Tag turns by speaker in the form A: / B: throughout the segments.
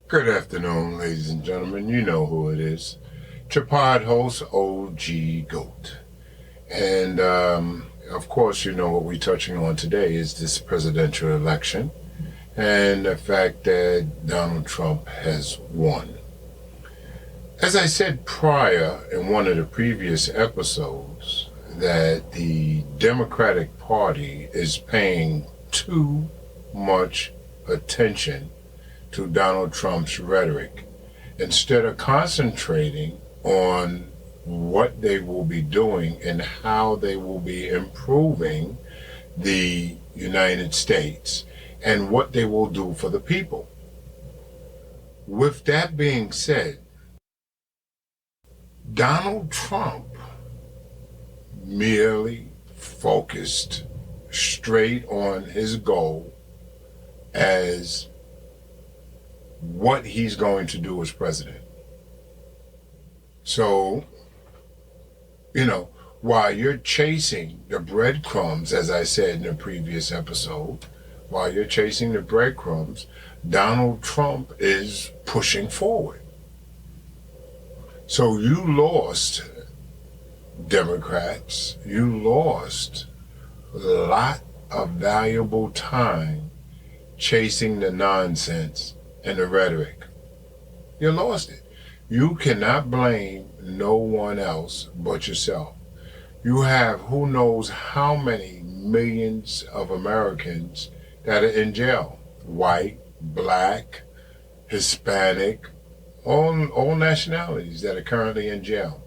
A: Good afternoon, ladies and gentlemen. You know who it is. Tripod host OG Goat. And of course, you know what we're touching on today is this presidential election and the fact that Donald Trump has won. As I said prior in one of the previous episodes, that the Democratic Party is paying too much attention to Donald Trump's rhetoric instead of concentrating on what they will be doing and how they will be improving the United States and what they will do for the people. With that being said, Donald Trump merely focused straight on his goal as what he's going to do as president. So, while you're chasing the breadcrumbs, as I said in the previous episode, while you're chasing the breadcrumbs, Donald Trump is pushing forward. So you lost, Democrats, you lost a lot of valuable time chasing the nonsense and the rhetoric. You lost it. You cannot blame no one else but yourself. You have who knows how many millions of Americans that are in jail. White, black, Hispanic, all nationalities that are currently in jail.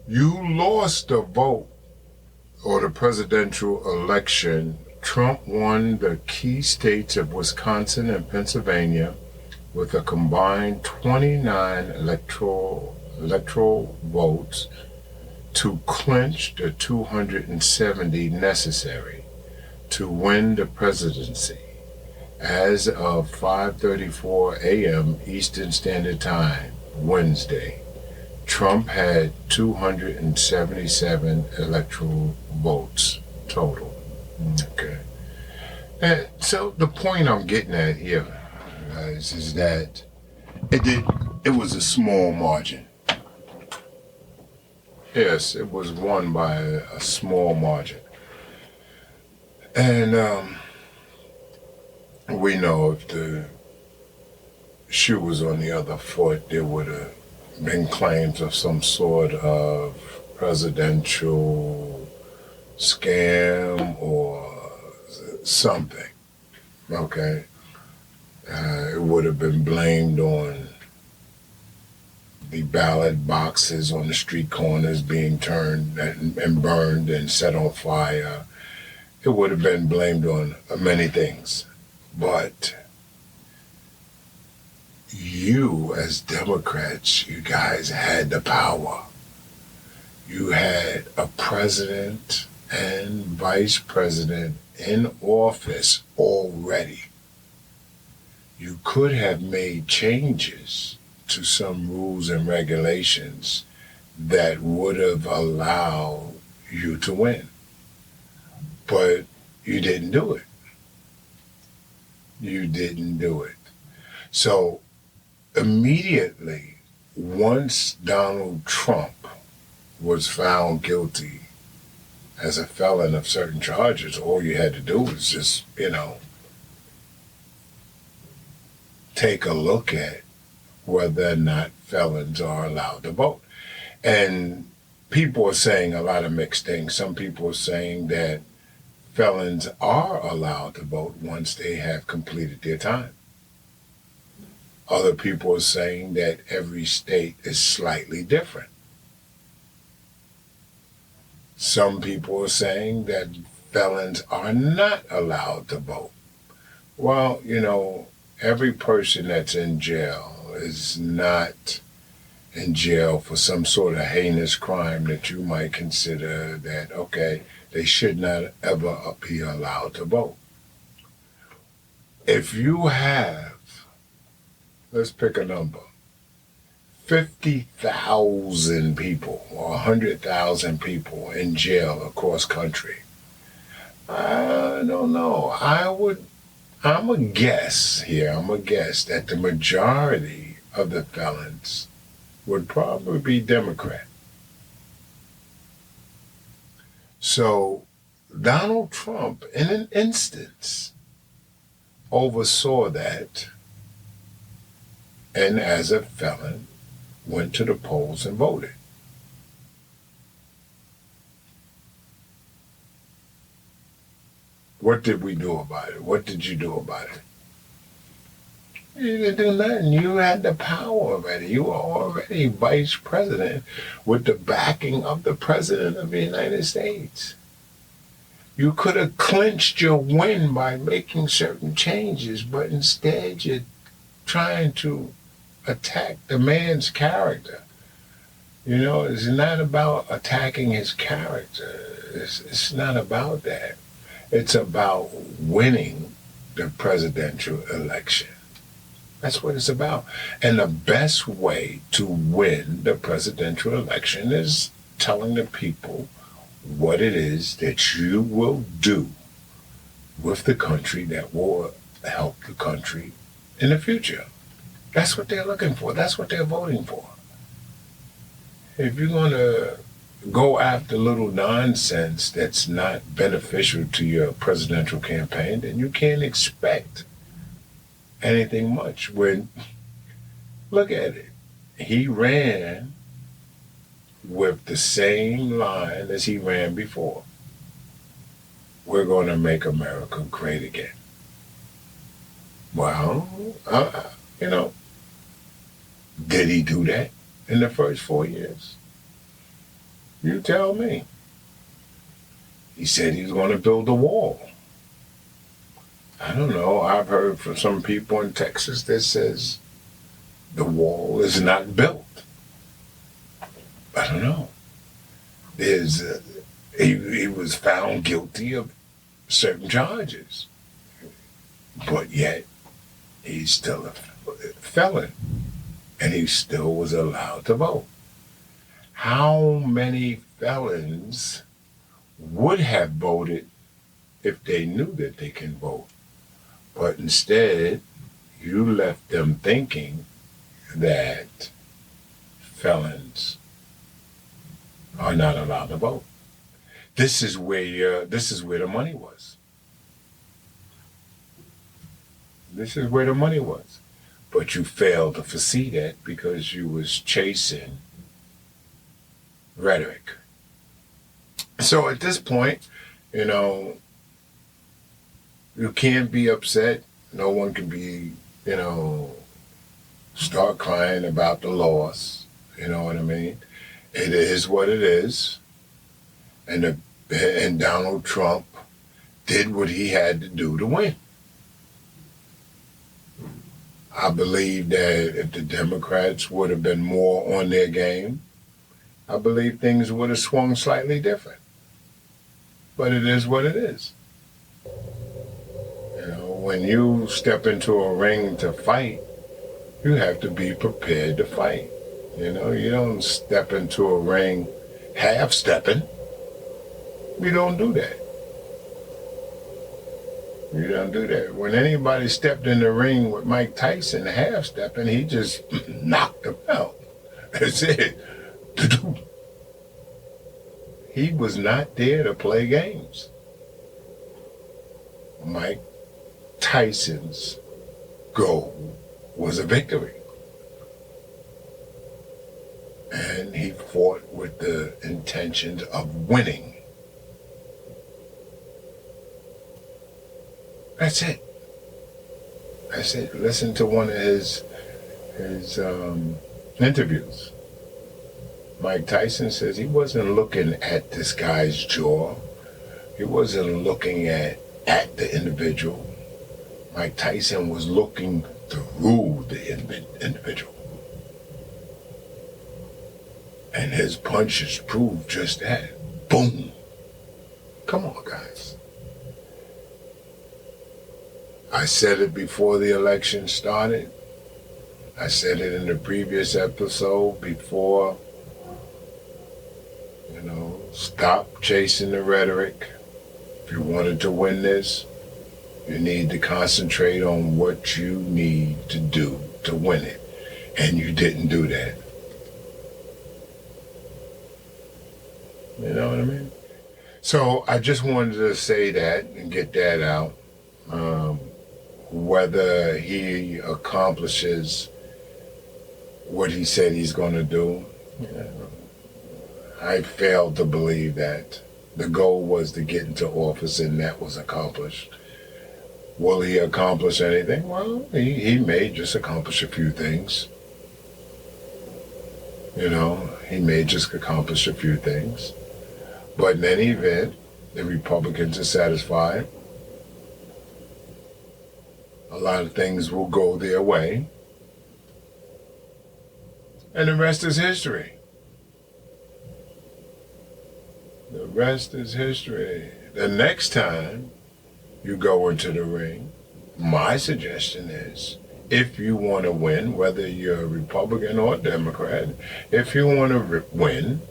A: You lost the vote or the presidential election. Trump won the key states of Wisconsin and Pennsylvania with a combined 29 electoral votes to clinch the 270 necessary to win the presidency. As of 5:34 a.m. Eastern Standard Time, Wednesday, Trump had 277 electoral votes total. Okay. And so the point I'm getting at here, guys, is that it was a small margin. Yes, it was won by a small margin. And we know if the shoe was on the other foot, there would have been claims of some sort of presidential scam or something. Okay? It would have been blamed on the ballot boxes on the street corners being turned and burned and set on fire. It would have been blamed on many things. But you, as Democrats, you guys had the power. You had a president and vice president in office already. You could have made changes to some rules and regulations that would have allowed you to win. But you didn't do it. You didn't do it. So immediately, once Donald Trump was found guilty as a felon of certain charges, all you had to do was just, take a look at whether or not felons are allowed to vote. And people are saying a lot of mixed things. Some people are saying that felons are allowed to vote once they have completed their time. Other people are saying that every state is slightly different. Some people are saying that felons are not allowed to vote. Well, every person that's in jail is not in jail for some sort of heinous crime that you might consider that, okay, they should not ever be allowed to vote. If you have, let's pick a number, 50,000 people or 100,000 people in jail across country, I don't know. I would I'm a guess here, I'm a guess that the majority of the felons would probably be Democrat. So Donald Trump, in an instance, oversaw that and as a felon went to the polls and voted. What did we do about it? What did you do about it? You didn't do nothing. You had the power already. You were already vice president with the backing of the president of the United States. You could have clinched your win by making certain changes, but instead you're trying to attack the man's character. You know, it's not about attacking his character. It's not about that. It's about winning the presidential election. That's what it's about. And the best way to win the presidential election is telling the people what it is that you will do with the country that will help the country in the future. That's what they're looking for. That's what they're voting for. If you're going to go after little nonsense that's not beneficial to your presidential campaign, then you can't expect anything much. When, look at it, he ran with the same line as he ran before. We're going to make America great again. Well, did he do that in the first 4 years? You tell me. He said he was going to build a wall. I don't know. I've heard from some people in Texas that says the wall is not built. I don't know. He was found guilty of certain charges, but yet he's still a felon, and he still was allowed to vote. How many felons would have voted if they knew that they can vote? But instead, you left them thinking that felons are not allowed to vote. This is where the money was. This is where the money was. But you failed to foresee that because you was chasing rhetoric. So at this point, you can't be upset. No one can be, start crying about the loss. You know what I mean? It is what it is. And Donald Trump did what he had to do to win. I believe that if the Democrats would have been more on their game, I believe things would have swung slightly different. But it is what it is. When you step into a ring to fight, you have to be prepared to fight. You don't step into a ring half-stepping. You don't do that. You don't do that. When anybody stepped in the ring with Mike Tyson half-stepping, he just knocked him out. That's it. He was not there to play games. Mike Tyson's goal was a victory. And he fought with the intentions of winning. That's it. That's it. Listen to one of his interviews. Mike Tyson says he wasn't looking at this guy's jaw. He wasn't looking at the individual. Mike Tyson was looking through the individual. And his punches proved just that. Boom. Come on, guys. I said it before the election started. I said it in the previous episode before. Stop chasing the rhetoric. If you wanted to win this, You need to concentrate on what you need to do to win it. And you didn't do that. You know what I mean? So I just wanted to say that and get that out. Whether he accomplishes what he said he's going to do, I failed to believe that. The goal was to get into office, and that was accomplished. Will he accomplish anything? Well, he may just accomplish a few things. He may just accomplish a few things. But in any event, the Republicans are satisfied. A lot of things will go their way. And the rest is history. The rest is history. The next time you go into the ring, my suggestion is, if you want to win, whether you're a Republican or Democrat, if you want to win,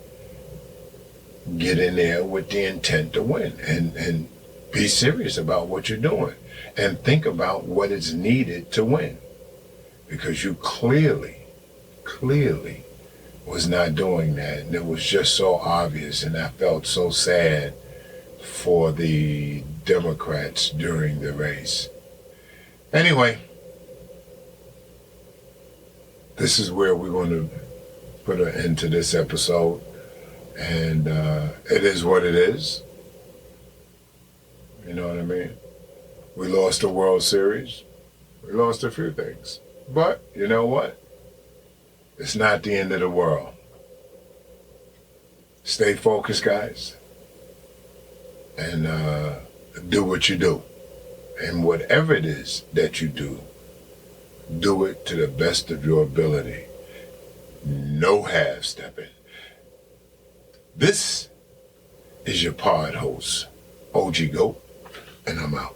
A: get in there with the intent to win and be serious about what you're doing and think about what is needed to win, because you clearly was not doing that, and it was just so obvious, and I felt so sad for the Democrats during the race. Anyway, this is where we're going to put an end to this episode. And it is what it is. You know what I mean? We lost the World Series. We lost a few things. But you know what? It's not the end of the world. Stay focused, guys. And do what you do. And whatever it is that you do it to the best of your ability. No half-stepping. This is your pod host, OG Goat, and I'm out.